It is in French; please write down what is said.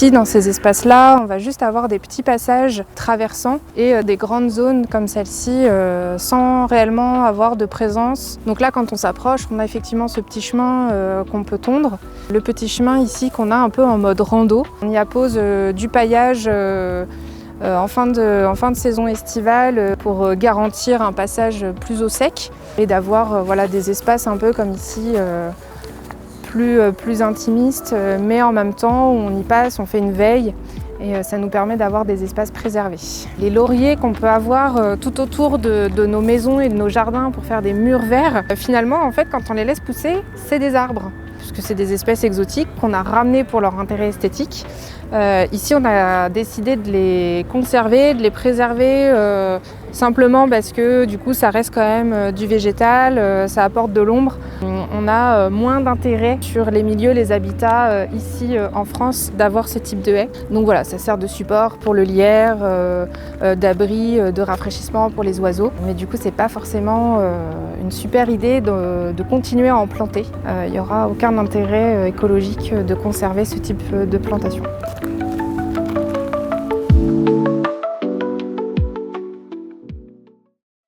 Ici, dans ces espaces-là, on va juste avoir des petits passages traversants et des grandes zones comme celle-ci sans réellement avoir de présence. Donc là, quand on s'approche, on a effectivement ce petit chemin qu'on peut tondre. Le petit chemin ici qu'on a un peu en mode rando. On y appose du paillage en fin de saison estivale pour garantir un passage plus au sec et d'avoir voilà, des espaces un peu comme ici plus intimistes, mais en même temps où on y passe, on fait une veille et ça nous permet d'avoir des espaces préservés. Les lauriers qu'on peut avoir tout autour de nos maisons et de nos jardins pour faire des murs verts, finalement en fait quand on les laisse pousser, c'est des arbres. Puisque c'est des espèces exotiques qu'on a ramenées pour leur intérêt esthétique. Ici, on a décidé de les conserver, de les préserver simplement parce que du coup, ça reste quand même du végétal, ça apporte de l'ombre. On a moins d'intérêt sur les milieux, les habitats ici en France d'avoir ce type de haies. Donc voilà, ça sert de support pour le lierre, d'abri, de rafraîchissement pour les oiseaux. Mais du coup, c'est pas forcément une super idée de continuer à en planter. Il n'y aura aucun intérêt écologique de conserver ce type de plantation.